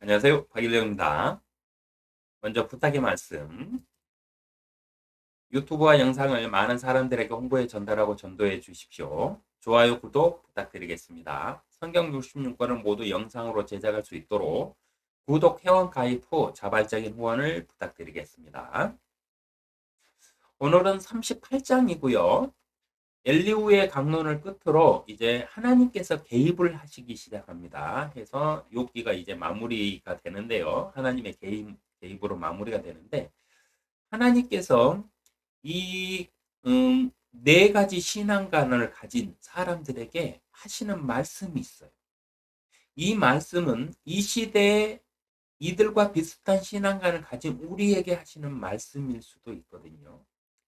안녕하세요. 박일령입니다. 먼저 부탁의 말씀. 유튜브와 영상을 많은 사람들에게 홍보해 전달하고 전도해 주십시오. 좋아요, 구독 부탁드리겠습니다. 성경 66권을 모두 영상으로 제작할 수 있도록 구독, 회원 가입 후 자발적인 후원을 부탁드리겠습니다. 오늘은 38장이고요. 엘리후의 강론을 끝으로 이제 하나님께서 개입을 하시기 시작합니다. 해서 욥기가 이제 마무리가 되는데요. 하나님의 개입으로 마무리가 되는데 하나님께서 이 네 가지 신앙관을 가진 사람들에게 하시는 말씀이 있어요. 이 말씀은 이 시대에 이들과 비슷한 신앙관을 가진 우리에게 하시는 말씀일 수도 있거든요.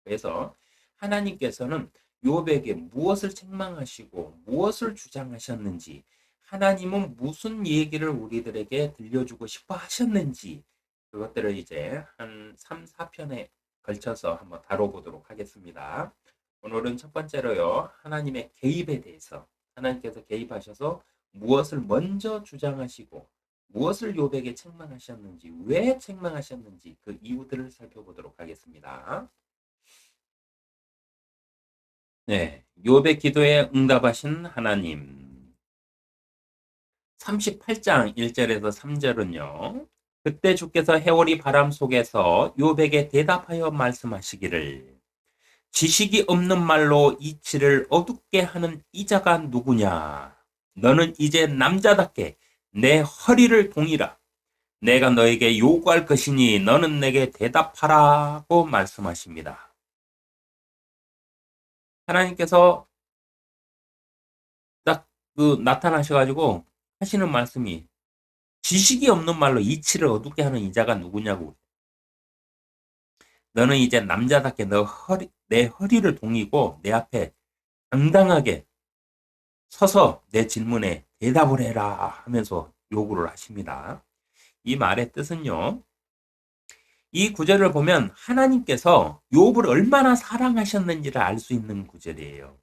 그래서 하나님께서는 욥에게 무엇을 책망하시고 무엇을 주장하셨는지, 하나님은 무슨 얘기를 우리들에게 들려주고 싶어 하셨는지, 그것들을 이제 한 3, 4편에 걸쳐서 한번 다뤄보도록 하겠습니다. 오늘은 첫 번째로요, 하나님의 개입에 대해서, 하나님께서 개입하셔서 무엇을 먼저 주장하시고 무엇을 욥에게 책망하셨는지, 왜 책망하셨는지 그 이유들을 살펴보도록 하겠습니다. 네, 욥의 기도에 응답하신 하나님. 38장 1절에서 3절은요. 그때 주께서 해오리 바람 속에서 욥에게 대답하여 말씀하시기를, 지식이 없는 말로 이치를 어둡게 하는 이자가 누구냐? 너는 이제 남자답게 내 허리를 동이라. 내가 너에게 요구할 것이니 너는 내게 대답하라고 말씀하십니다. 하나님께서 딱 나타나셔가지고 하시는 말씀이, 지식이 없는 말로 이치를 어둡게 하는 이자가 누구냐고. 너는 이제 남자답게 내 허리를 동이고 내 앞에 당당하게 서서 내 질문에 대답을 해라 하면서 요구를 하십니다. 이 말의 뜻은요, 이 구절을 보면 하나님께서 욥을 얼마나 사랑하셨는지를 알 수 있는 구절이에요.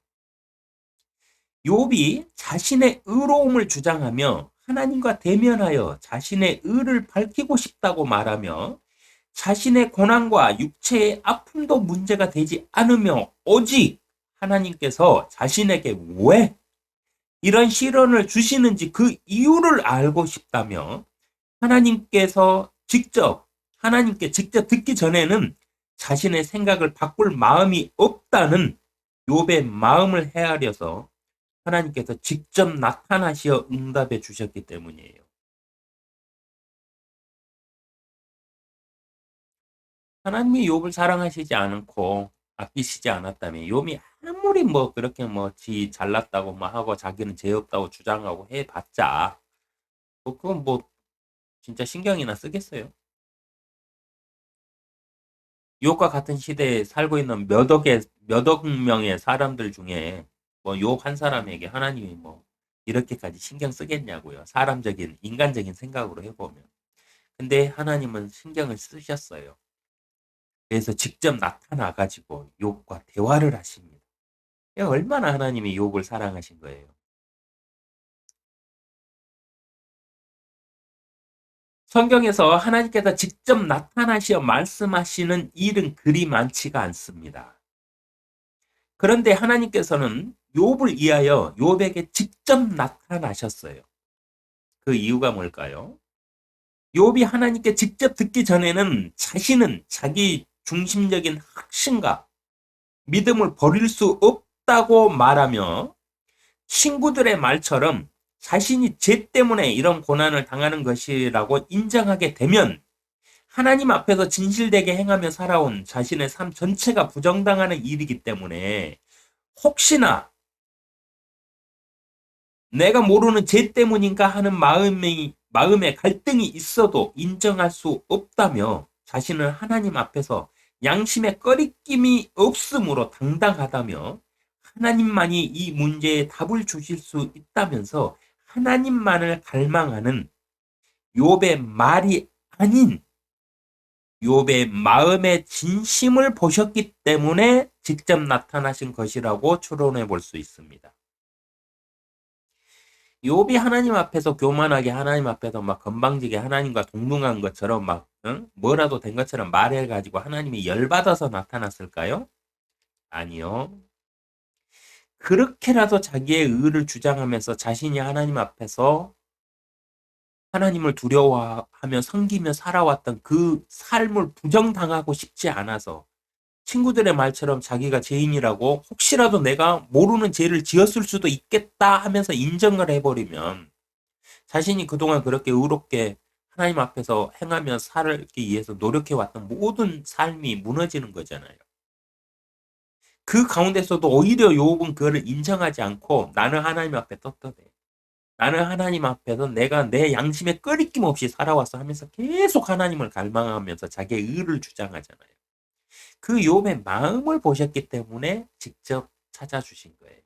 욥이 자신의 의로움을 주장하며 하나님과 대면하여 자신의 의를 밝히고 싶다고 말하며 자신의 고난과 육체의 아픔도 문제가 되지 않으며 오직 하나님께서 자신에게 왜 이런 시련을 주시는지 그 이유를 알고 싶다며 하나님께 직접 듣기 전에는 자신의 생각을 바꿀 마음이 없다는 욥의 마음을 헤아려서 하나님께서 직접 나타나시어 응답해 주셨기 때문이에요. 하나님이 욥을 사랑하시지 않고 아끼시지 않았다면 욥이 아무리 그렇게 지 잘났다고 하고 자기는 죄 없다고 주장하고 해봤자 그건 진짜 신경이나 쓰겠어요. 욥과 같은 시대에 살고 있는 몇 억 명의 사람들 중에 욥 한 사람에게 하나님이 이렇게까지 신경 쓰겠냐고요. 인간적인 생각으로 해보면. 근데 하나님은 신경을 쓰셨어요. 그래서 직접 나타나가지고 욥과 대화를 하십니다. 얼마나 하나님이 욥을 사랑하신 거예요. 성경에서 하나님께서 직접 나타나시어 말씀하시는 일은 그리 많지가 않습니다. 그런데 하나님께서는 욥을 위하여 욥에게 직접 나타나셨어요. 그 이유가 뭘까요? 욥이 하나님께 직접 듣기 전에는 자신은 자기 중심적인 확신과 믿음을 버릴 수 없다고 말하며 친구들의 말처럼 자신이 죄 때문에 이런 고난을 당하는 것이라고 인정하게 되면 하나님 앞에서 진실되게 행하며 살아온 자신의 삶 전체가 부정당하는 일이기 때문에 혹시나 내가 모르는 죄 때문인가 하는 마음에 갈등이 있어도 인정할 수 없다며 자신은 하나님 앞에서 양심의 꺼리낌이 없으므로 당당하다며 하나님만이 이 문제에 답을 주실 수 있다면서 하나님만을 갈망하는 욥의 말이 아닌 욥의 마음의 진심을 보셨기 때문에 직접 나타나신 것이라고 추론해 볼 수 있습니다. 욥이 하나님 앞에서 교만하게 하나님 앞에서 막 건방지게 하나님과 동등한 것처럼 막 응? 뭐라도 된 것처럼 말해가지고 하나님이 열받아서 나타났을까요? 아니요. 그렇게라도 자기의 의를 주장하면서 자신이 하나님 앞에서 하나님을 두려워하며 섬기며 살아왔던 그 삶을 부정당하고 싶지 않아서 친구들의 말처럼 자기가 죄인이라고 혹시라도 내가 모르는 죄를 지었을 수도 있겠다 하면서 인정을 해버리면 자신이 그동안 그렇게 의롭게 하나님 앞에서 행하며 살기 위해서 노력해왔던 모든 삶이 무너지는 거잖아요. 그 가운데서도 오히려 욥은 그거를 인정하지 않고 나는 하나님 앞에 떳떳해. 나는 하나님 앞에서 내가 내 양심에 끄리낌 없이 살아왔어 하면서 계속 하나님을 갈망하면서 자기의 의를 주장하잖아요. 그 욥의 마음을 보셨기 때문에 직접 찾아주신 거예요.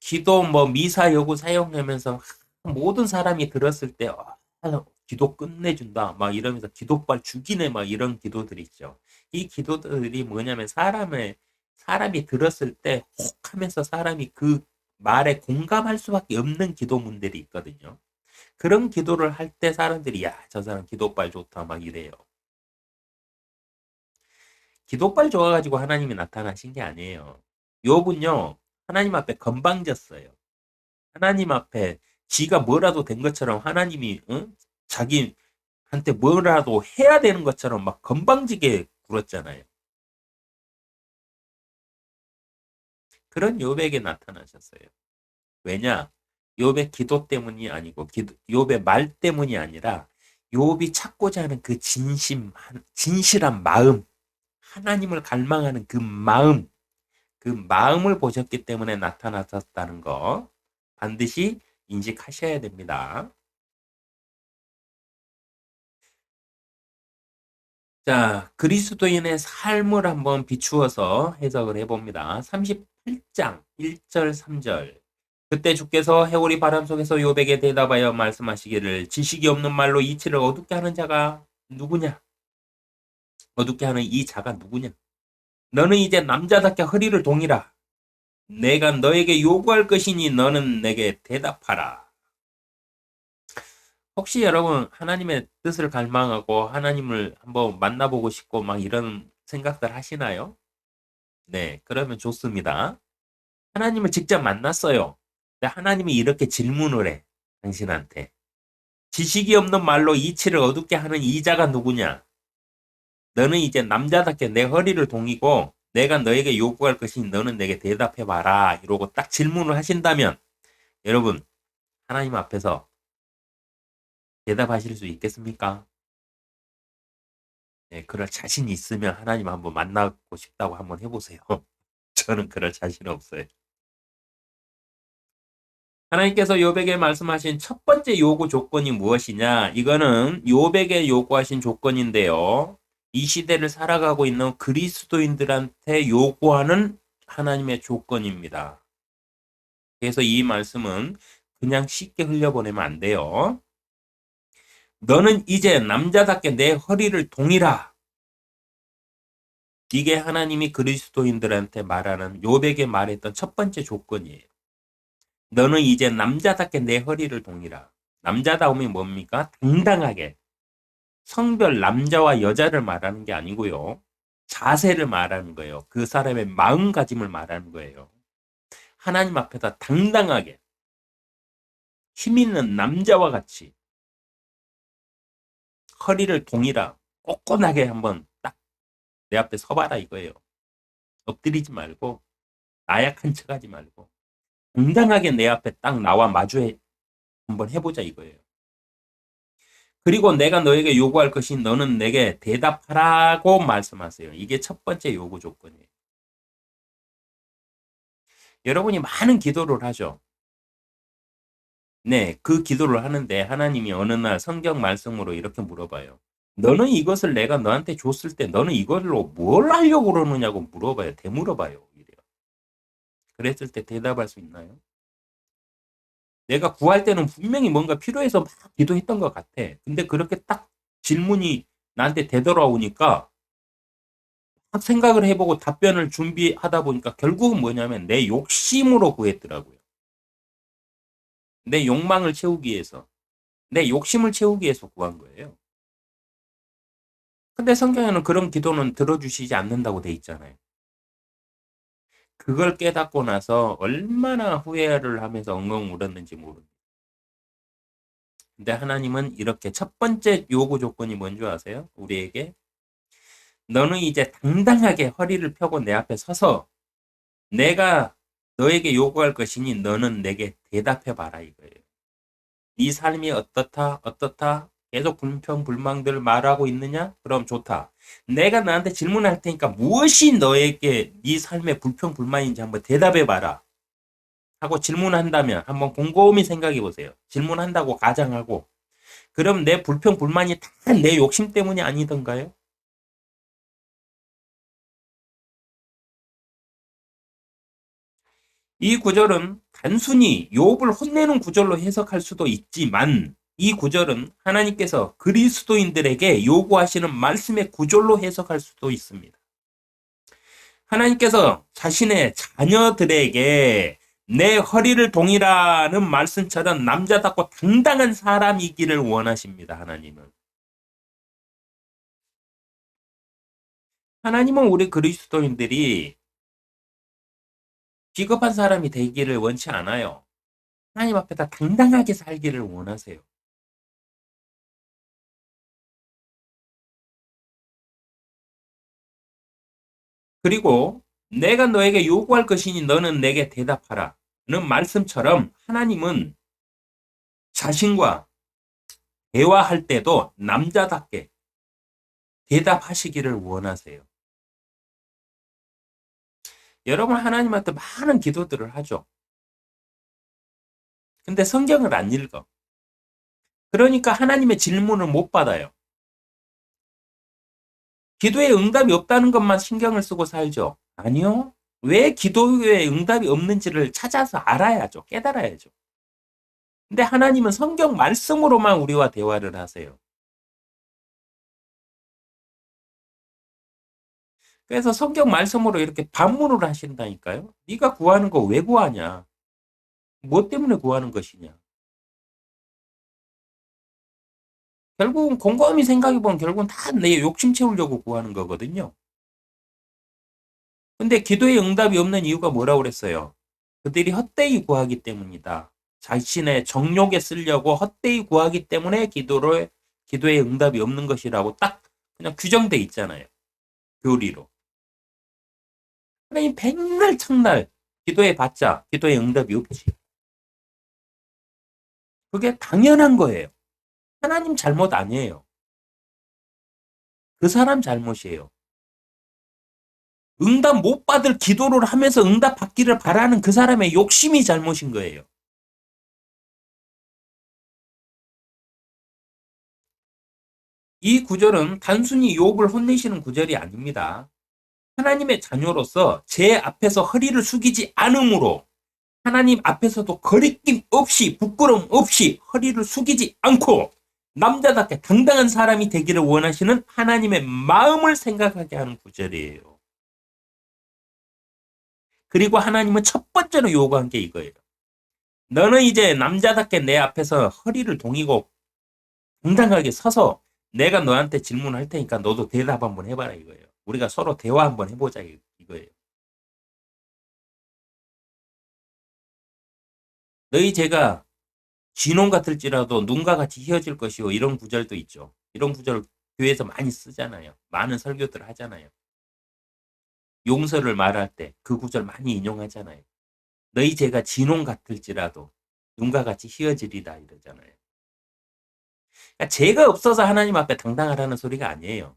기도 뭐 미사 여구 사용하면서 모든 사람이 들었을 때 기도 끝내준다 막 이러면서 기도발 죽이네 막 이런 기도들 있죠. 이 기도들이 뭐냐면 사람이 들었을 때 혹 하면서 사람이 그 말에 공감할 수밖에 없는 기도문들이 있거든요. 그런 기도를 할 때 사람들이 야, 저 사람 기도발 좋다 막 이래요. 기도발 좋아가지고 하나님이 나타나신 게 아니에요. 욥은요 하나님 앞에 건방졌어요. 하나님 앞에 지가 뭐라도 된 것처럼 하나님이 응? 자기한테 뭐라도 해야 되는 것처럼 막 건방지게 굴었잖아요. 그런 욥에게 나타나셨어요. 왜냐? 욥의 기도 때문이 아니고 욥의 말 때문이 아니라 욥이 찾고자 하는 그 진실한 마음, 하나님을 갈망하는 그 마음을 보셨기 때문에 나타나셨다는 거 반드시 인식하셔야 됩니다. 자, 그리스도인의 삶을 한번 비추어서 해석을 해봅니다. 38장 1절 3절. 그때 주께서 해오리 바람 속에서 욥에게 대답하여 말씀하시기를 지식이 없는 말로 이치를 어둡게 하는 자가 누구냐? 어둡게 하는 이 자가 누구냐? 너는 이제 남자답게 허리를 동이라. 내가 너에게 요구할 것이니 너는 내게 대답하라. 혹시 여러분 하나님의 뜻을 갈망하고 하나님을 한번 만나보고 싶고 막 이런 생각들 하시나요? 네, 그러면 좋습니다. 하나님을 직접 만났어요. 근데 하나님이 이렇게 질문을 해. 당신한테. 지식이 없는 말로 이치를 어둡게 하는 이자가 누구냐? 너는 이제 남자답게 내 허리를 동이고 내가 너에게 요구할 것이 너는 내게 대답해봐라. 이러고 딱 질문을 하신다면 여러분 하나님 앞에서 대답하실 수 있겠습니까? 네, 그럴 자신이 있으면 하나님 한번 만나고 싶다고 한번 해보세요. 저는 그럴 자신 없어요. 하나님께서 욥에게 말씀하신 첫 번째 요구 조건이 무엇이냐? 이거는 욥에게 요구하신 조건인데요. 이 시대를 살아가고 있는 그리스도인들한테 요구하는 하나님의 조건입니다. 그래서 이 말씀은 그냥 쉽게 흘려보내면 안 돼요. 너는 이제 남자답게 내 허리를 동이라. 이게 하나님이 그리스도인들한테 말하는 욥에게 말했던 첫 번째 조건이에요. 너는 이제 남자답게 내 허리를 동이라. 남자다움이 뭡니까? 당당하게. 성별 남자와 여자를 말하는 게 아니고요. 자세를 말하는 거예요. 그 사람의 마음가짐을 말하는 거예요. 하나님 앞에서 당당하게 힘 있는 남자와 같이 허리를 동이라 꼿꼿하게 한번 딱 내 앞에 서봐라 이거예요. 엎드리지 말고 나약한 척하지 말고 당당하게 내 앞에 딱 나와 마주해 한번 해보자 이거예요. 그리고 내가 너에게 요구할 것이 너는 내게 대답하라고 말씀하세요. 이게 첫 번째 요구 조건이에요. 여러분이 많은 기도를 하죠. 네, 그 기도를 하는데 하나님이 어느 날 성경 말씀으로 이렇게 물어봐요. 너는 이것을 내가 너한테 줬을 때 너는 이걸로 뭘 하려고 그러느냐고 물어봐요. 되물어봐요. 오히려. 그랬을 때 대답할 수 있나요? 내가 구할 때는 분명히 뭔가 필요해서 막 기도했던 것 같아. 근데 그렇게 딱 질문이 나한테 되돌아오니까 생각을 해보고 답변을 준비하다 보니까 결국은 뭐냐면 내 욕심으로 구했더라고요. 내 욕망을 채우기 위해서, 내 욕심을 채우기 위해서 구한 거예요. 근데 성경에는 그런 기도는 들어주시지 않는다고 돼 있잖아요. 그걸 깨닫고 나서 얼마나 후회를 하면서 엉엉 울었는지 모릅니다. 근데 하나님은 이렇게 첫 번째 요구 조건이 뭔지 아세요? 우리에게 너는 이제 당당하게 허리를 펴고 내 앞에 서서 내가 너에게 요구할 것이니 너는 내게 대답해 봐라 이거예요. 네 삶이 어떻다 어떻다 계속 불평 불만들 말하고 있느냐? 그럼 좋다. 내가 너한테 질문할 테니까 무엇이 너에게 네 삶의 불평 불만인지 한번 대답해 봐라. 하고 질문한다면 한번 곰곰이 생각해 보세요. 질문한다고 가정하고 그럼 내 불평 불만이 다 내 욕심 때문이 아니던가요? 이 구절은 단순히 욥을 혼내는 구절로 해석할 수도 있지만 이 구절은 하나님께서 그리스도인들에게 요구하시는 말씀의 구절로 해석할 수도 있습니다. 하나님께서 자신의 자녀들에게 내 허리를 동이라는 말씀처럼 남자답고 당당한 사람이기를 원하십니다. 하나님은 우리 그리스도인들이 비겁한 사람이 되기를 원치 않아요. 하나님 앞에다 당당하게 살기를 원하세요. 그리고 내가 너에게 요구할 것이니 너는 내게 대답하라. 는 말씀처럼 하나님은 자신과 대화할 때도 남자답게 대답하시기를 원하세요. 여러분 하나님한테 많은 기도들을 하죠. 근데 성경을 안 읽어. 그러니까 하나님의 질문을 못 받아요. 기도에 응답이 없다는 것만 신경을 쓰고 살죠. 아니요. 왜 기도에 응답이 없는지를 찾아서 알아야죠. 깨달아야죠. 근데 하나님은 성경 말씀으로만 우리와 대화를 하세요. 그래서 성경 말씀으로 이렇게 반문을 하신다니까요. 네가 구하는 거 왜 구하냐? 뭐 때문에 구하는 것이냐? 결국은 곰곰이 생각해보면 결국은 다 내 욕심 채우려고 구하는 거거든요. 근데 기도에 응답이 없는 이유가 뭐라고 그랬어요? 그들이 헛되이 구하기 때문이다. 자신의 정욕에 쓰려고 헛되이 구하기 때문에 기도에 응답이 없는 것이라고 딱 그냥 규정돼 있잖아요. 교리로. 하나님 백날 첫날 기도해 봤자 기도에 응답이 없지. 그게 당연한 거예요. 하나님 잘못 아니에요. 그 사람 잘못이에요. 응답 못 받을 기도를 하면서 응답 받기를 바라는 그 사람의 욕심이 잘못인 거예요. 이 구절은 단순히 욥을 혼내시는 구절이 아닙니다. 하나님의 자녀로서 제 앞에서 허리를 숙이지 않으므로 하나님 앞에서도 거리낌 없이 부끄러움 없이 허리를 숙이지 않고 남자답게 당당한 사람이 되기를 원하시는 하나님의 마음을 생각하게 하는 구절이에요. 그리고 하나님은 첫 번째로 요구한 게 이거예요. 너는 이제 남자답게 내 앞에서 허리를 동이고 당당하게 서서 내가 너한테 질문할 테니까 너도 대답 한번 해봐라 이거예요. 우리가 서로 대화 한번 해보자 이거예요. 너희 제가 진홍 같을지라도 눈과 같이 휘어질 것이요 이런 구절도 있죠. 이런 구절 교회에서 많이 쓰잖아요. 많은 설교들 하잖아요. 용서를 말할 때 그 구절 많이 인용하잖아요. 너희 죄가 진홍 같을지라도 눈과 같이 휘어지리다 이러잖아요. 그러니까 죄가 없어서 하나님 앞에 당당하라는 소리가 아니에요.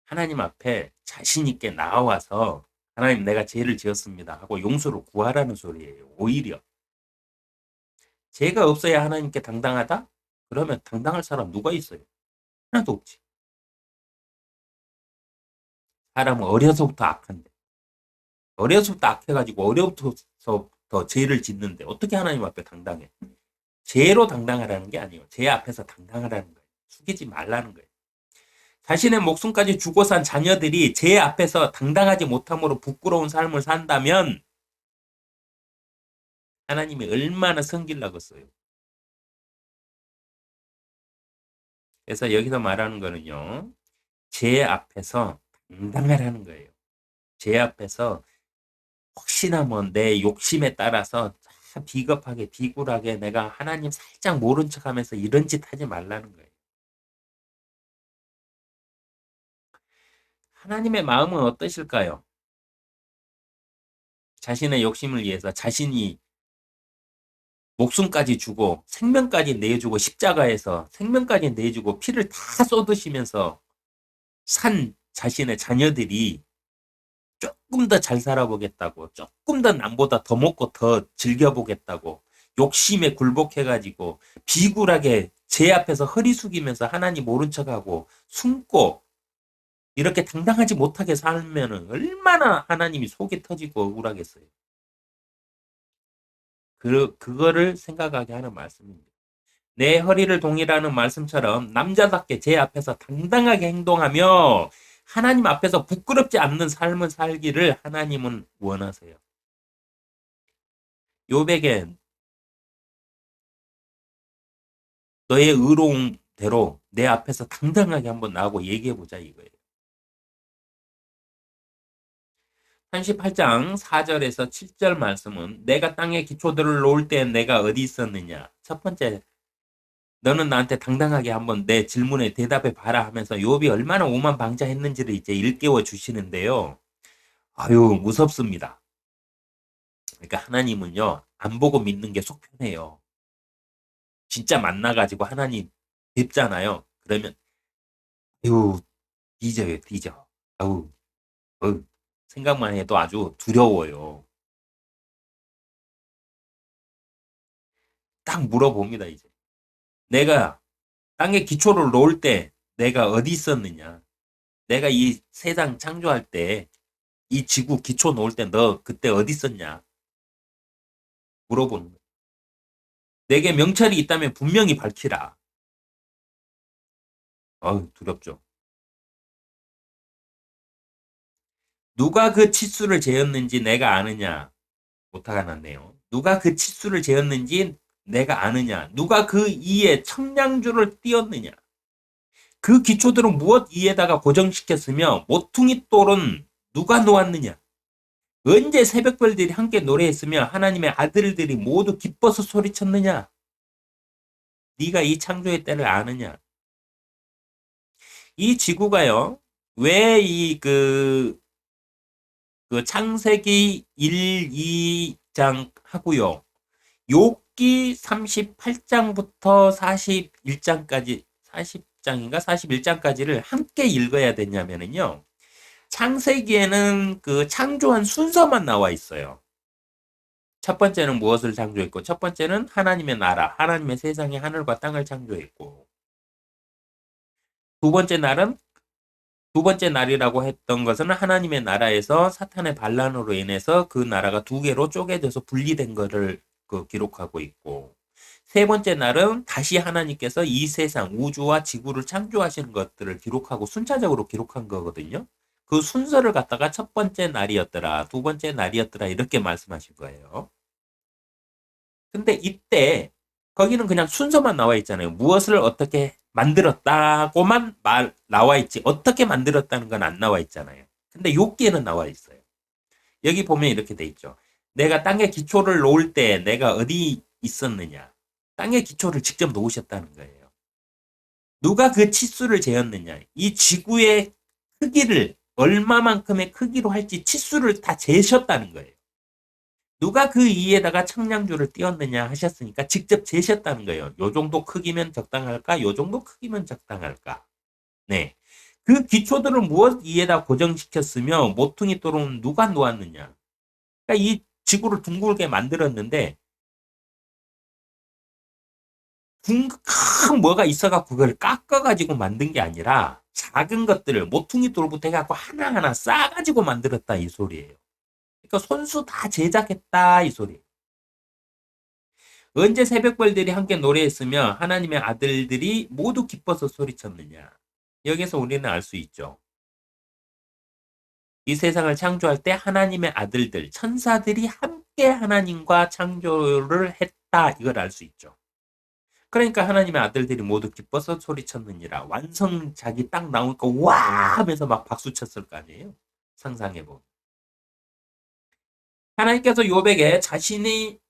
하나님 앞에 자신 있게 나와서 하나님 내가 죄를 지었습니다 하고 용서를 구하라는 소리예요. 오히려 죄가 없어야 하나님께 당당하다? 그러면 당당할 사람 누가 있어요? 하나도 없지. 사람은 어려서부터 악한데 어려서부터 악해가지고 어려서부터 죄를 짓는데 어떻게 하나님 앞에 당당해? 죄로 당당하라는 게 아니에요. 죄 앞에서 당당하라는 거예요. 숙이지 말라는 거예요. 자신의 목숨까지 주고 산 자녀들이 제 앞에서 당당하지 못함으로 부끄러운 삶을 산다면 하나님이 얼마나 성질나겠어요. 그래서 여기서 말하는 거는요. 제 앞에서 당당하라는 거예요. 제 앞에서 혹시나 뭐 내 욕심에 따라서 비겁하게 비굴하게 내가 하나님 살짝 모른 척하면서 이런 짓 하지 말라는 거예요. 하나님의 마음은 어떠실까요? 자신의 욕심을 위해서 자신이 목숨까지 주고 생명까지 내주고 십자가에서 생명까지 내주고 피를 다 쏟으시면서 산 자신의 자녀들이 조금 더 잘 살아보겠다고, 조금 더 남보다 더 먹고 더 즐겨보겠다고 욕심에 굴복해가지고 비굴하게 제 앞에서 허리 숙이면서 하나님 모른 척하고 숨고 이렇게 당당하지 못하게 살면 얼마나 하나님이 속이 터지고 억울하겠어요. 그거를 생각하게 하는 말씀입니다. 내 허리를 동이라는 말씀처럼 남자답게 제 앞에서 당당하게 행동하며 하나님 앞에서 부끄럽지 않는 삶을 살기를 하나님은 원하세요. 욥에게 너의 의로운 대로 내 앞에서 당당하게 한번 나오고 얘기해보자 이거예요. 38장 4절에서 7절 말씀은 내가 땅에 기초들을 놓을 때 내가 어디 있었느냐. 첫 번째, 너는 나한테 당당하게 한번 내 질문에 대답해 봐라 하면서 욥이 얼마나 오만방자했는지를 이제 일깨워 주시는데요. 아유, 무섭습니다. 그러니까 하나님은요, 안 보고 믿는 게 속 편해요. 진짜 만나가지고 하나님 뵙잖아요. 그러면, 아유, 뒤져요, 뒤져. 아우, 생각만 해도 아주 두려워요. 딱 물어봅니다, 이제. 내가 땅에 기초를 놓을 때 내가 어디 있었느냐? 내가 이 세상 창조할 때 이 지구 기초 놓을 때 너 그때 어디 있었냐? 물어보는 거예요. 내게 명찰이 있다면 분명히 밝히라. 두렵죠. 누가 그 치수를 재었는지 내가 아느냐? 오타가 났네요. 누가 그 치수를 재었는지 내가 아느냐? 누가 그 이에 청량줄을 띄었느냐? 그 기초들은 무엇 이에다가 고정시켰으며 모퉁이 돌은 누가 놓았느냐? 언제 새벽별들이 함께 노래했으며 하나님의 아들들이 모두 기뻐서 소리쳤느냐? 네가 이 창조의 때를 아느냐? 이 지구가요. 왜 그 창세기 1, 2장 하고요. 욥기 38장부터 41장까지 40장인가 41장까지를 함께 읽어야 되냐면은요. 창세기에는 그 창조한 순서만 나와 있어요. 첫 번째는 무엇을 창조했고, 첫 번째는 하나님의 나라, 하나님의 세상의 하늘과 땅을 창조했고, 두 번째 날은 두 번째 날이라고 했던 것은 하나님의 나라에서 사탄의 반란으로 인해서 그 나라가 두 개로 쪼개져서 분리된 것을 기록하고 있고, 세 번째 날은 다시 하나님께서 이 세상, 우주와 지구를 창조하시는 것들을 기록하고 순차적으로 기록한 거거든요. 그 순서를 갖다가 첫 번째 날이었더라, 두 번째 날이었더라, 이렇게 말씀하신 거예요. 근데 이때 거기는 그냥 순서만 나와 있잖아요. 무엇을 어떻게 만들었다고만 나와 있지 어떻게 만들었다는 건 안 나와 있잖아요. 근데 욥기에는 나와 있어요. 여기 보면 이렇게 돼 있죠. 내가 땅에 기초를 놓을 때 내가 어디 있었느냐. 땅에 기초를 직접 놓으셨다는 거예요. 누가 그 치수를 재었느냐. 이 지구의 크기를 얼마만큼의 크기로 할지 치수를 다 재셨다는 거예요. 누가 그 이에다가 청량줄을 띄웠느냐 하셨으니까 직접 재셨다는 거예요. 요 정도 크기면 적당할까? 요 정도 크기면 적당할까? 네. 그 기초들을 무엇 이에다 고정시켰으며 모퉁이 돌은 누가 놓았느냐? 그러니까 이 지구를 둥글게 만들었는데 큰 뭐가 있어갖고 그걸 깎아가지고 만든 게 아니라 작은 것들을 모퉁이 돌부터 해갖고 하나하나 싸가지고 만들었다 이 소리예요. 그러니까 손수 다 제작했다 이 소리. 언제 새벽별들이 함께 노래했으며 하나님의 아들들이 모두 기뻐서 소리쳤느냐. 여기서 우리는 알 수 있죠. 이 세상을 창조할 때 하나님의 아들들, 천사들이 함께 하나님과 창조를 했다. 이걸 알 수 있죠. 그러니까 하나님의 아들들이 모두 기뻐서 소리쳤느니라. 완성작이 딱 나오니까 와 하면서 막 박수 쳤을 거 아니에요. 상상해보면. 하나님께서 욥에게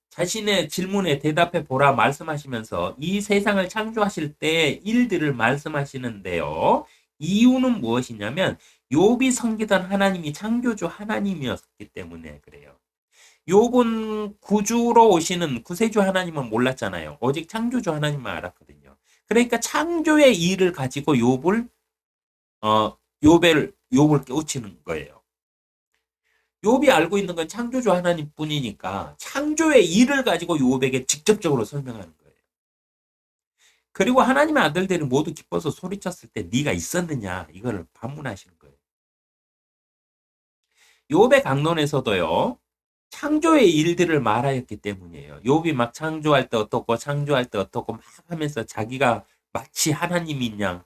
자신의 질문에 대답해 보라 말씀하시면서 이 세상을 창조하실 때 일들을 말씀하시는데요. 이유는 무엇이냐면 욥이 섬기던 하나님이 창조주 하나님이었기 때문에 그래요. 욥은 구주로 오시는 구세주 하나님은 몰랐잖아요. 오직 창조주 하나님만 알았거든요. 그러니까 창조의 일을 가지고 욥을 깨우치는 거예요. 욥이 알고 있는 건 창조주 하나님뿐이니까 창조의 일을 가지고 욥에게 직접적으로 설명하는 거예요. 그리고 하나님의 아들들이 모두 기뻐서 소리쳤을 때 네가 있었느냐 이거를 반문하시는 거예요. 욥의 강론에서도요. 창조의 일들을 말하였기 때문이에요. 욥이 막 창조할 때 어떻고 창조할 때 어떻고 막 하면서 자기가 마치 하나님인 양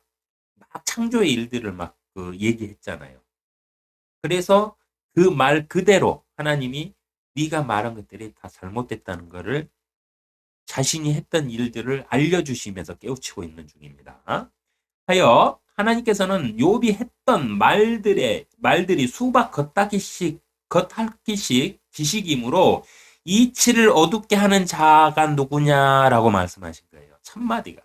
막 창조의 일들을 막 그 얘기했잖아요. 그래서 그 말 그대로 하나님이 네가 말한 것들이 다 잘못됐다는 것을 자신이 했던 일들을 알려주시면서 깨우치고 있는 중입니다. 하여 하나님께서는 욥이 했던 말들이 수박 겉핥기씩 지식이므로 이치를 어둡게 하는 자가 누구냐라고 말씀하신 거예요. 첫마디가.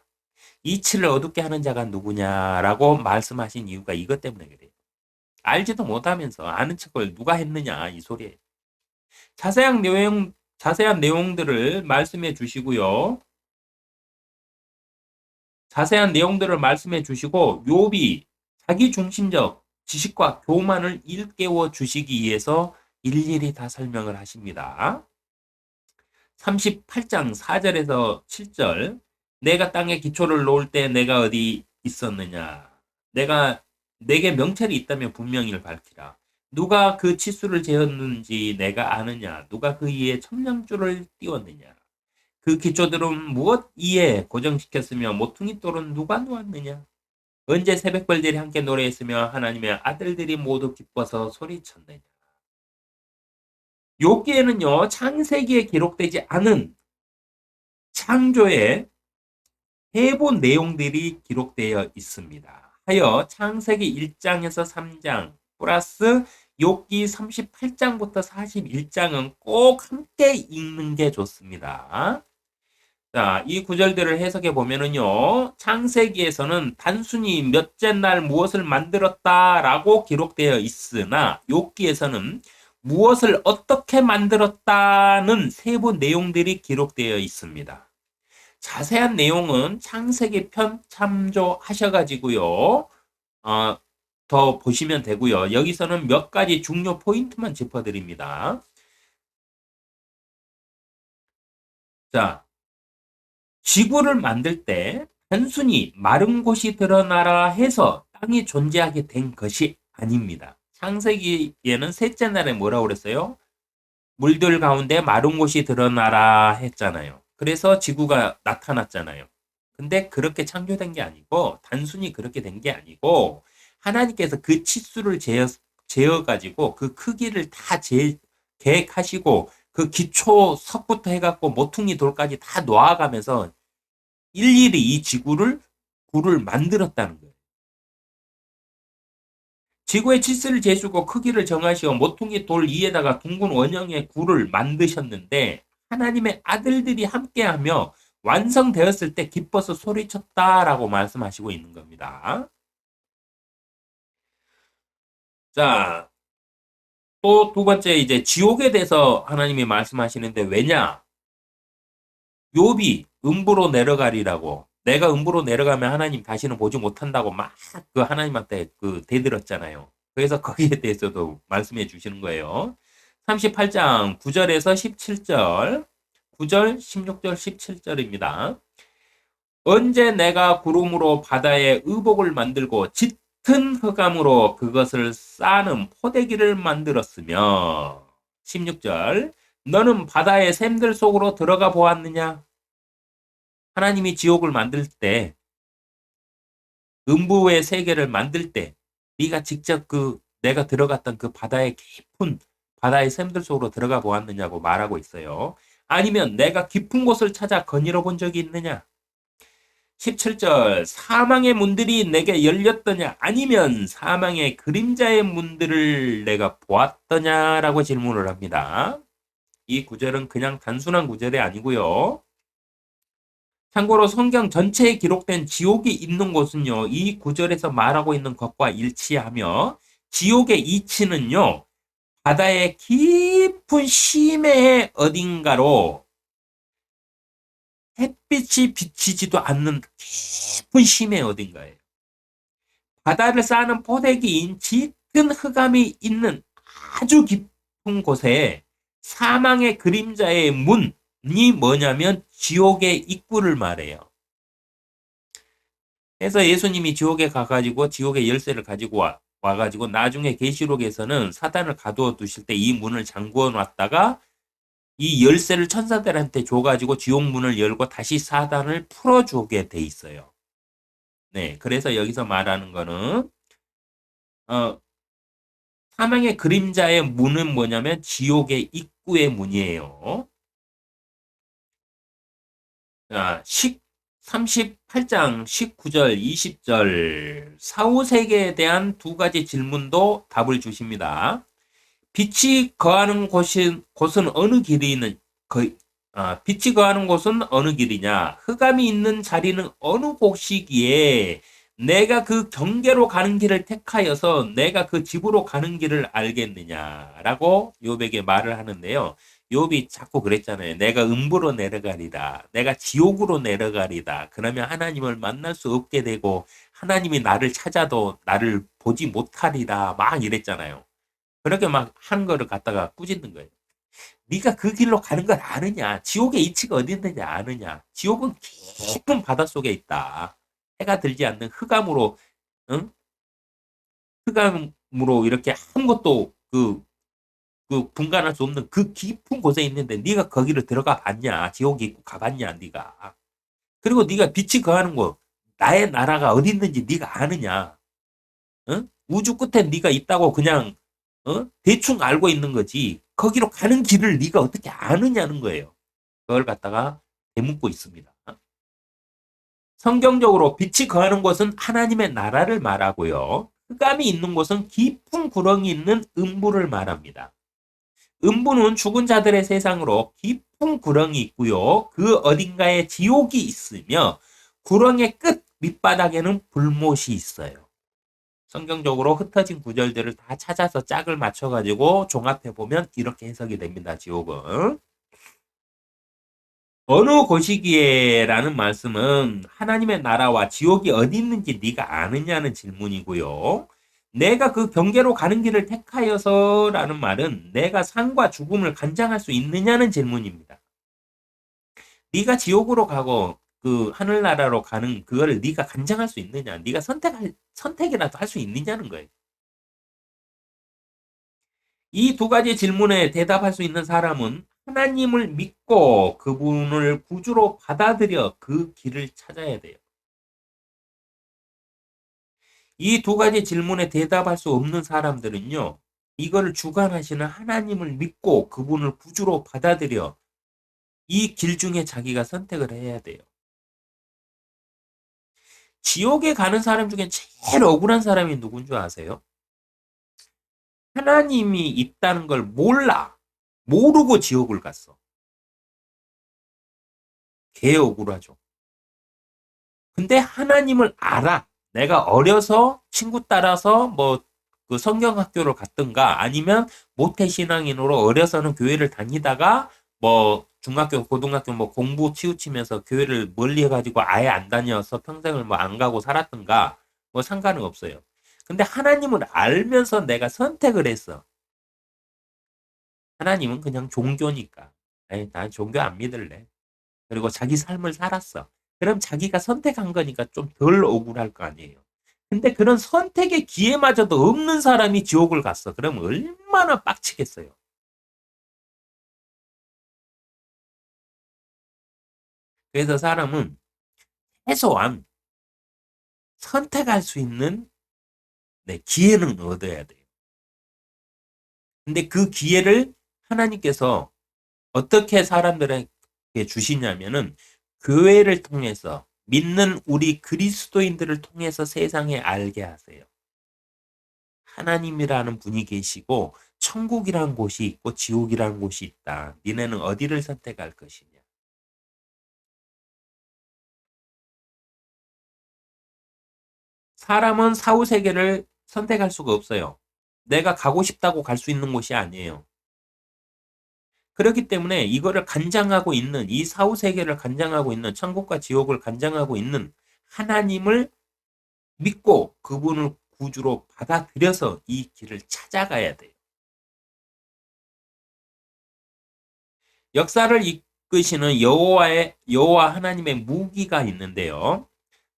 이치를 어둡게 하는 자가 누구냐라고 말씀하신 이유가 이것 때문에 그래요. 알지도 못하면서 아는 척을 누가 했느냐 이 소리예요. 자세한 내용 자세한 내용들을 말씀해 주시고요. 자세한 내용들을 말씀해 주시고 욥이 자기 중심적 지식과 교만을 일깨워 주시기 위해서 일일이 다 설명을 하십니다. 38장 4절에서 7절 내가 땅에 기초를 놓을 때 내가 어디 있었느냐 내게 명찰이 있다면 분명히를 밝히라. 누가 그 치수를 재었는지 내가 아느냐 누가 그 위에 천냥줄을 띄웠느냐 그 기초들은 무엇 이에 고정시켰으며 모퉁이 돌은 누가 놓았느냐 언제 새벽별들이 함께 노래했으며 하나님의 아들들이 모두 기뻐서 소리쳤느냐. 여기에는요 창세기에 기록되지 않은 창조의 해본 내용들이 기록되어 있습니다. 하여 창세기 1장에서 3장 플러스 욥기 38장부터 41장은 꼭 함께 읽는 게 좋습니다. 자, 이 구절들을 해석해 보면은요, 창세기에서는 단순히 몇째 날 무엇을 만들었다라고 기록되어 있으나, 욥기에서는 무엇을 어떻게 만들었다는 세부 내용들이 기록되어 있습니다. 자세한 내용은 창세기 편 참조하셔가지고요, 더 보시면 되고요. 여기서는 몇 가지 중요 포인트만 짚어드립니다. 자, 지구를 만들 때 단순히 마른 곳이 드러나라 해서 땅이 존재하게 된 것이 아닙니다. 창세기에는 셋째 날에 뭐라고 그랬어요? 물들 가운데 마른 곳이 드러나라 했잖아요. 그래서 지구가 나타났잖아요. 근데 그렇게 창조된 게 아니고 단순히 그렇게 된 게 아니고 하나님께서 그 치수를 재어가지고 그 크기를 다 계획하시고 그 기초 석부터 해갖고 모퉁이 돌까지 다 놓아가면서 일일이 이 구를 만들었다는 거예요. 지구의 치수를 재시고 크기를 정하시어 모퉁이 돌 위에다가 둥근 원형의 구를 만드셨는데 하나님의 아들들이 함께하며 완성되었을 때 기뻐서 소리쳤다라고 말씀하시고 있는 겁니다. 자, 또 두 번째 이제 지옥에 대해서 하나님이 말씀하시는데 왜냐? 욥이 음부로 내려가리라고 내가 음부로 내려가면 하나님 다시는 보지 못한다고 막 그 하나님한테 그 대들었잖아요. 그래서 거기에 대해서도 말씀해 주시는 거예요. 38장 9절에서 17절 9절 16절 17절입니다. 언제 내가 구름으로 바다에 의복을 만들고 짙은 흑암으로 그것을 싸는 포대기를 만들었으며 16절 너는 바다의 샘들 속으로 들어가 보았느냐? 하나님이 지옥을 만들 때 음부의 세계를 만들 때 네가 직접 내가 들어갔던 그 바다의 깊은 바다의 샘들 속으로 들어가 보았느냐고 말하고 있어요. 아니면 내가 깊은 곳을 찾아 거닐어 본 적이 있느냐? 17절 사망의 문들이 내게 열렸더냐 아니면 사망의 그림자의 문들을 내가 보았더냐라고 질문을 합니다. 이 구절은 그냥 단순한 구절이 아니고요. 참고로 성경 전체에 기록된 지옥이 있는 곳은요. 이 구절에서 말하고 있는 것과 일치하며 지옥의 이치는요. 바다의 깊은 심해 어딘가로 햇빛이 비치지도 않는 깊은 심해 어딘가예요. 바다를 쌓는 포대기인 짙은 흑암이 있는 아주 깊은 곳에 사망의 그림자의 문이 뭐냐면 지옥의 입구를 말해요. 그래서 예수님이 지옥에 가가지고 지옥의 열쇠를 가지고 와가지고 나중에 계시록에서는 사단을 가두어 두실 때 이 문을 잠그어 놨다가 이 열쇠를 천사들한테 줘가지고 지옥 문을 열고 다시 사단을 풀어주게 돼 있어요. 네, 그래서 여기서 말하는 거는 어, 사망의 그림자의 문은 뭐냐면 지옥의 입구의 문이에요. 자, 38장 19절, 20절 사후세계에 대한 두 가지 질문도 답을 주십니다. 빛이 거하는 곳은 어느 길이 있는 빛이 거하는 곳은 어느 길이냐? 흑암이 있는 자리는 어느 곳이기에 내가 그 경계로 가는 길을 택하여서 내가 그 집으로 가는 길을 알겠느냐라고 욥에게 말을 하는데요. 욥이 자꾸 그랬잖아요. 내가 음부로 내려가리다. 내가 지옥으로 내려가리다. 그러면 하나님을 만날 수 없게 되고 하나님이 나를 찾아도 나를 보지 못하리다. 막 이랬잖아요. 그렇게 막 한 거를 갖다가 꾸짖는 거예요. 네가 그 길로 가는 걸 아느냐? 지옥의 이치가 어디 있는지 아느냐? 지옥은 깊은 바닷속에 있다. 해가 들지 않는 흑암으로, 응? 흑암으로 이렇게 아무것도 분간할 수 없는 그 깊은 곳에 있는데 네가 거기를 들어가 봤냐? 지옥에 있고 가봤냐? 네가. 그리고 네가 빛이 거하는 곳, 나의 나라가 어디 있는지 네가 아느냐? 응? 우주 끝에 네가 있다고 그냥 대충 알고 있는 거지. 거기로 가는 길을 네가 어떻게 아느냐는 거예요. 그걸 갖다가 되묻고 있습니다. 성경적으로 빛이 거하는 곳은 하나님의 나라를 말하고요. 흑암이 있는 곳은 깊은 구렁이 있는 음부를 말합니다. 음부는 죽은 자들의 세상으로 깊은 구렁이 있고요. 그 어딘가에 지옥이 있으며 구렁의 끝 밑바닥에는 불못이 있어요. 성경적으로 흩어진 구절들을 다 찾아서 짝을 맞춰가지고 종합해 보면 이렇게 해석이 됩니다. 지옥은 어느 곳이기에라는 말씀은 하나님의 나라와 지옥이 어디 있는지 네가 아느냐는 질문이고요. 내가 그 경계로 가는 길을 택하여서라는 말은 내가 삶과 죽음을 간장할 수 있느냐는 질문입니다. 네가 지옥으로 가고 그 하늘나라로 가는 그거를 네가 간장할 수 있느냐? 네가 선택이라도 할 수 있느냐는 거예요. 이 두 가지 질문에 대답할 수 있는 사람은 하나님을 믿고 그분을 구주로 받아들여 그 길을 찾아야 돼요. 이 두 가지 질문에 대답할 수 없는 사람들은요, 이거를 주관하시는 하나님을 믿고 그분을 구주로 받아들여 이 길 중에 자기가 선택을 해야 돼요. 지옥에 가는 사람 중에 제일 억울한 사람이 누군 줄 아세요? 하나님이 있다는 걸 몰라. 모르고 지옥을 갔어. 개 억울하죠. 근데 하나님을 알아. 내가 어려서 친구 따라서 뭐 그 성경학교를 갔든가 아니면 모태신앙인으로 어려서는 교회를 다니다가 뭐 중학교, 고등학교 뭐 공부 치우치면서 교회를 멀리 해가지고 아예 안 다녀서 평생을 뭐 안 가고 살았든가 뭐 상관은 없어요. 근데 하나님을 알면서 내가 선택을 했어. 하나님은 그냥 종교니까. 에이, 난 종교 안 믿을래. 그리고 자기 삶을 살았어. 그럼 자기가 선택한 거니까 좀 덜 억울할 거 아니에요. 근데 그런 선택의 기회마저도 없는 사람이 지옥을 갔어. 그럼 얼마나 빡치겠어요. 그래서 사람은 최소한 선택할 수 있는 기회는 얻어야 돼요. 근데 그 기회를 하나님께서 어떻게 사람들에게 주시냐면은 교회를 통해서 믿는 우리 그리스도인들을 통해서 세상에 알게 하세요. 하나님이라는 분이 계시고 천국이라는 곳이 있고 지옥이라는 곳이 있다. 니네는 어디를 선택할 것이냐. 사람은 사후세계를 선택할 수가 없어요. 내가 가고 싶다고 갈 수 있는 곳이 아니에요. 그렇기 때문에 이거를 간장하고 있는 이 사후세계를 간장하고 있는 천국과 지옥을 간장하고 있는 하나님을 믿고 그분을 구주로 받아들여서 이 길을 찾아가야 돼요. 역사를 이끄시는 여호와 하나님의 무기가 있는데요.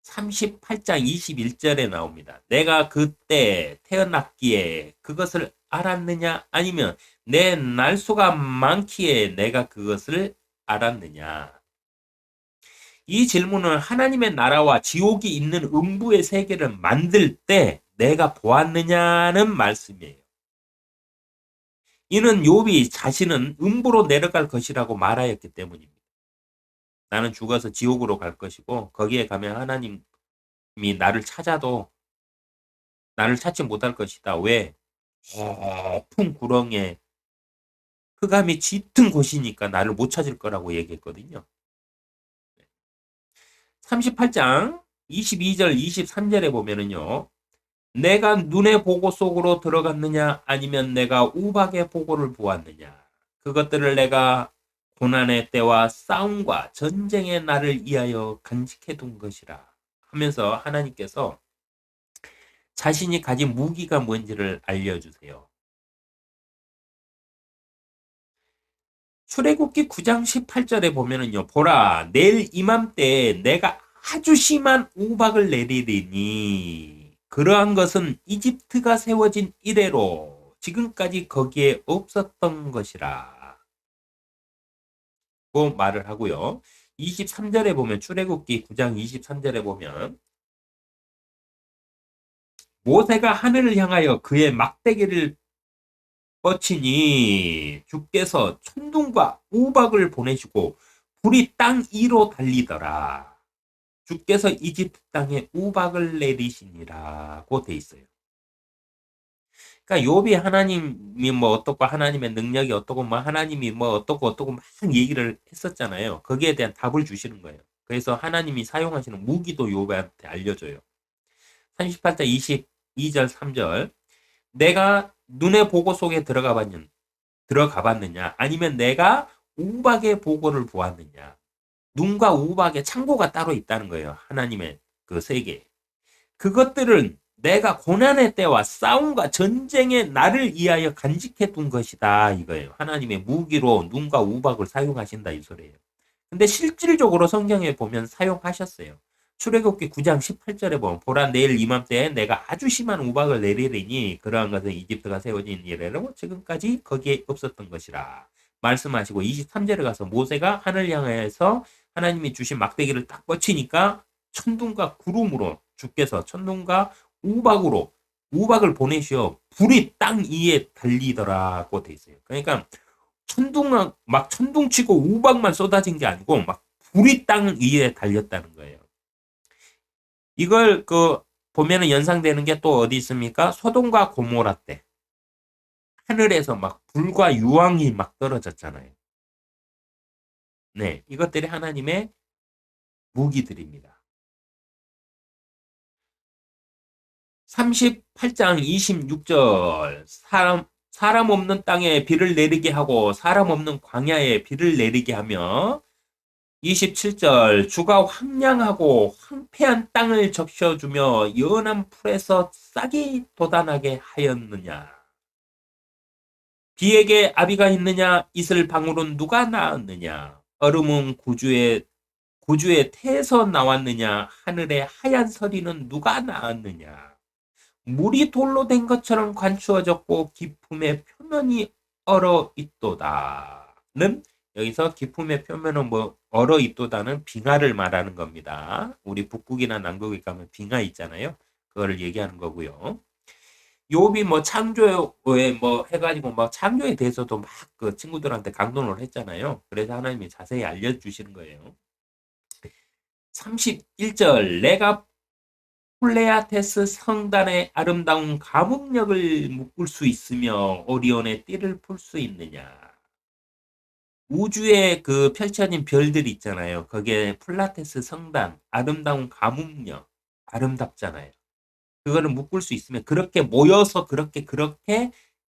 38장 21절에 나옵니다. 내가 그때 태어났기에 그것을 알았느냐? 아니면 내 날수가 많기에 내가 그것을 알았느냐? 이 질문은 하나님의 나라와 지옥이 있는 음부의 세계를 만들 때 내가 보았느냐는 말씀이에요. 이는 욥이 자신은 음부로 내려갈 것이라고 말하였기 때문입니다. 나는 죽어서 지옥으로 갈 것이고 거기에 가면 하나님이 나를 찾아도 나를 찾지 못할 것이다. 왜? 깊은 구렁에 흑암이 짙은 곳이니까 나를 못 찾을 거라고 얘기했거든요. 38장 22절 23절에 보면은요. 내가 눈의 보고 속으로 들어갔느냐 아니면 내가 우박의 보고를 보았느냐. 그것들을 내가 고난의 때와 싸움과 전쟁의 날을 위하여 간직해 둔 것이라 하면서 하나님께서 자신이 가진 무기가 뭔지를 알려주세요. 출애굽기 9장 18절에 보면은요. 보라 내일 이맘때에 내가 아주 심한 우박을 내리리니 그러한 것은 이집트가 세워진 이래로 지금까지 거기에 없었던 것이라 고 말을 하고요. 23절에 보면 출애굽기 9장 23절에 보면 모세가 하늘을 향하여 그의 막대기를 뻗치니 주께서 천둥과 우박을 보내시고 불이 땅 위로 달리더라. 주께서 이집트 땅에 우박을 내리시니라고 돼 있어요. 그러니까 욥이 하나님이 뭐 어떻고 하나님의 능력이 어떻고 뭐 하나님이 뭐 어떻고 막 얘기를 했었잖아요. 거기에 대한 답을 주시는 거예요. 그래서 하나님이 사용하시는 무기도 욥한테 알려줘요. 38장 22절 3절 내가 눈의 보고 속에 들어가 봤느냐 아니면 내가 우박의 보고를 보았느냐. 눈과 우박의 창고가 따로 있다는 거예요. 하나님의 그 세계. 그것들은 내가 고난의 때와 싸움과 전쟁의 날을 위하여 간직해 둔 것이다 이거예요. 하나님의 무기로 눈과 우박을 사용하신다 이 소리예요. 근데 실질적으로 성경에 보면 사용하셨어요. 출애굽기 9장 18절에 보면 보라 내일 이맘때에 내가 아주 심한 우박을 내리리니 그러한 것은 이집트가 세워진 이래로 지금까지 거기에 없었던 것이라 말씀하시고 23절에 가서 모세가 하늘 향해서 하나님이 주신 막대기를 딱 뻗치니까 천둥과 구름으로 주께서 천둥과 우박으로 우박을 보내시어 불이 땅 위에 달리더라고 돼 있어요. 그러니까 천둥 치고 우박만 쏟아진 게 아니고 막 불이 땅 위에 달렸다는 거예요. 이걸 보면은 연상되는 게 또 어디 있습니까? 소돔과 고모라 때 하늘에서 막 불과 유황이 막 떨어졌잖아요. 네, 이것들이 하나님의 무기들입니다. 38장 26절 사람 없는 땅에 비를 내리게 하고 사람 없는 광야에 비를 내리게 하며 27절 주가 황량하고 황폐한 땅을 적셔주며 연한 풀에서 싹이 돋아나게 하였느냐. 비에게 아비가 있느냐 이슬 방울은 누가 낳았느냐. 얼음은 구주의 태에서 나왔느냐. 하늘의 하얀 서리는 누가 낳았느냐. 물이 돌로 된 것처럼 관추어졌고 기품의 표면이 얼어 있도다는 여기서 기품의 표면은 얼어 있도다는 빙하를 말하는 겁니다. 우리 북극이나 남극에 가면 빙하 있잖아요. 그거를 얘기하는 거고요. 욥이 뭐 창조에 뭐 해가지고 막 창조에 대해서도 막 그 친구들한테 강론을 했잖아요. 그래서 하나님이 자세히 알려주시는 거예요. 31절 내가 플레아테스 성단의 아름다운 감흥력을 묶을 수 있으며 오리온의 띠를 풀 수 있느냐. 우주에 그 펼쳐진 별들이 있잖아요. 거기에 플라테스 성단, 아름다운 가뭄력, 아름답잖아요. 그거를 묶을 수 있으면 그렇게 모여서 그렇게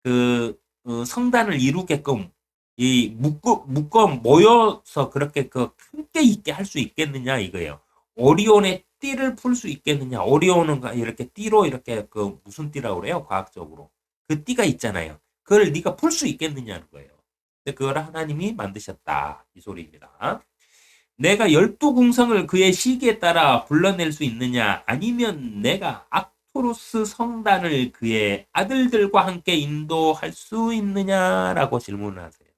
그 성단을 이루게끔 이 묶어 모여서 그렇게 그 함께 있게 할 수 있겠느냐 이거예요. 오리온의 띠를 풀 수 있겠느냐. 오리온은 이렇게 띠로 이렇게 그 무슨 띠라고 그래요? 과학적으로. 그 띠가 있잖아요. 그걸 네가 풀 수 있겠느냐는 거예요. 근데 그걸 하나님이 만드셨다. 이 소리입니다. 내가 12궁성을 그의 시기에 따라 불러낼 수 있느냐? 아니면 내가 악토루스 성단을 그의 아들들과 함께 인도할 수 있느냐라고 질문을 하세요.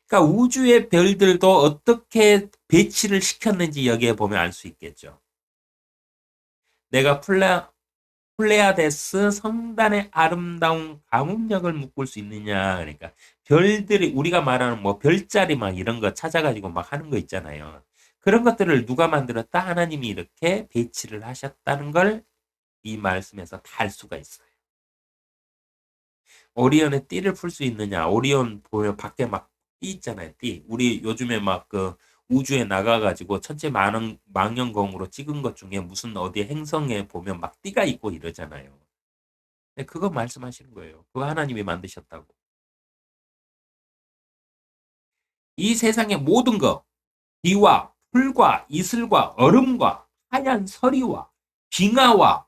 그러니까 우주의 별들도 어떻게 배치를 시켰는지 여기에 보면 알 수 있겠죠. 내가 플레아데스 성단의 아름다운 가뭄력을 묶을 수 있느냐. 그러니까 별들이 우리가 말하는 뭐 별자리 막 이런 거 찾아가지고 막 하는 거 있잖아요. 그런 것들을 누가 만들었다? 하나님이 이렇게 배치를 하셨다는 걸 이 말씀에서 다 알 수가 있어요. 오리온의 띠를 풀 수 있느냐? 오리온 보면 밖에 막 띠 있잖아요. 띠. 우리 요즘에 막 그 우주에 나가가지고 천체 망원경으로 찍은 것 중에 무슨 어디 행성에 보면 막 띠가 있고 이러잖아요. 네, 그거 말씀하시는 거예요. 그거 하나님이 만드셨다고. 이 세상의 모든 것, 비와 풀과 이슬과 얼음과 하얀 서리와 빙하와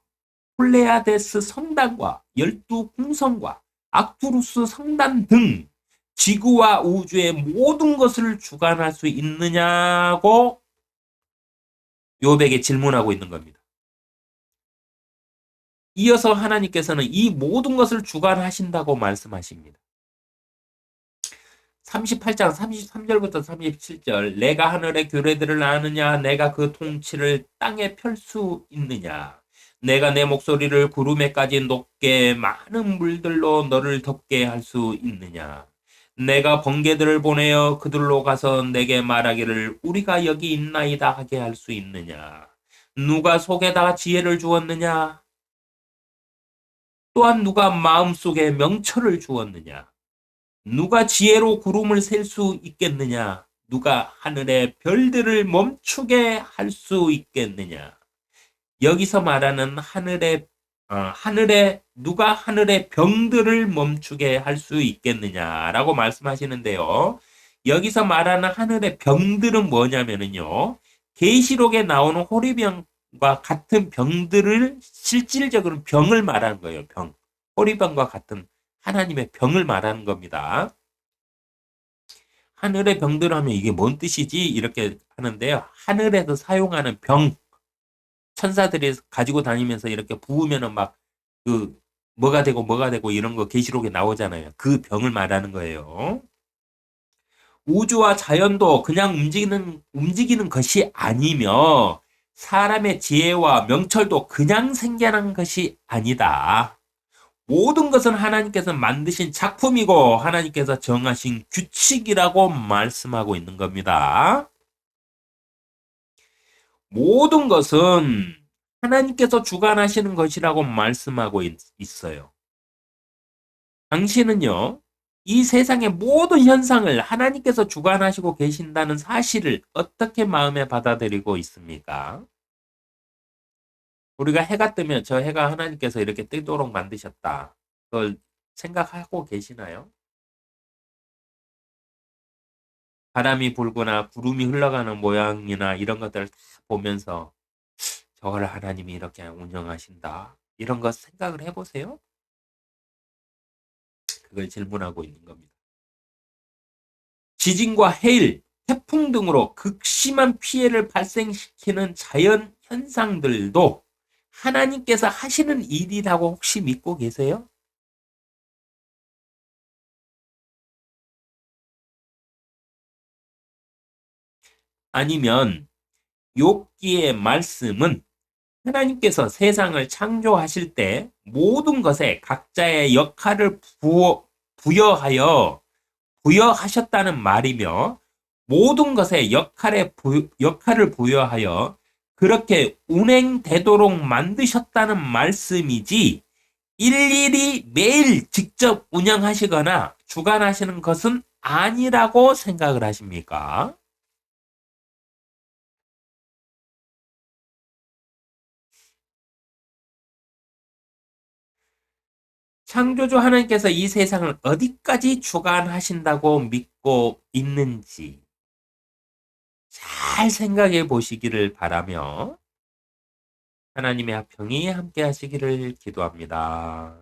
폴레아데스 성단과 12궁성과 악투루스 성단 등 지구와 우주의 모든 것을 주관할 수 있느냐고 욥에게 질문하고 있는 겁니다. 이어서 하나님께서는 이 모든 것을 주관하신다고 말씀하십니다. 38장 33절부터 37절 내가 하늘의 규례들을 아느냐 내가 그 통치를 땅에 펼 수 있느냐 내가 내 목소리를 구름에까지 높게 많은 물들로 너를 덮게 할 수 있느냐 내가 번개들을 보내어 그들로 가서 내게 말하기를 우리가 여기 있나이다 하게 할 수 있느냐 누가 속에다 지혜를 주었느냐 또한 누가 마음속에 명철을 주었느냐 누가 지혜로 구름을 셀 수 있겠느냐? 누가 하늘의 별들을 멈추게 할 수 있겠느냐? 여기서 말하는 누가 하늘의 병들을 멈추게 할 수 있겠느냐라고 말씀하시는데요. 여기서 말하는 하늘의 병들은 뭐냐면요. 계시록에 나오는 호리병과 같은 병들을 실질적으로 병을 말하는 거예요. 병. 호리병과 같은 하나님의 병을 말하는 겁니다. 하늘의 병들 하면 이게 뭔 뜻이지? 이렇게 하는데요. 하늘에서 사용하는 병, 천사들이 가지고 다니면서 이렇게 부으면은 막 그 뭐가 되고 이런 거 계시록에 나오잖아요. 그 병을 말하는 거예요. 우주와 자연도 그냥 움직이는 것이 아니며 사람의 지혜와 명철도 그냥 생겨난 것이 아니다. 모든 것은 하나님께서 만드신 작품이고 하나님께서 정하신 규칙이라고 말씀하고 있는 겁니다. 모든 것은 하나님께서 주관하시는 것이라고 말씀하고 있어요. 당신은요, 이 세상의 모든 현상을 하나님께서 주관하시고 계신다는 사실을 어떻게 마음에 받아들이고 있습니까? 우리가 해가 뜨면 저 해가 하나님께서 이렇게 뜨도록 만드셨다. 그걸 생각하고 계시나요? 바람이 불거나 구름이 흘러가는 모양이나 이런 것들을 다 보면서 저걸 하나님이 이렇게 운영하신다. 이런 거 생각을 해보세요. 그걸 질문하고 있는 겁니다. 지진과 해일, 태풍 등으로 극심한 피해를 발생시키는 자연 현상들도 하나님께서 하시는 일이라고 혹시 믿고 계세요? 아니면 욥기의 말씀은 하나님께서 세상을 창조하실 때 모든 것에 각자의 역할을 부여하셨다는 말이며 모든 것에 역할을 부여하여 그렇게 운행되도록 만드셨다는 말씀이지 일일이 매일 직접 운영하시거나 주관하시는 것은 아니라고 생각을 하십니까? 창조주 하나님께서 이 세상을 어디까지 주관하신다고 믿고 있는지 잘 생각해 보시기를 바라며 하나님의 평이 함께 하시기를 기도합니다.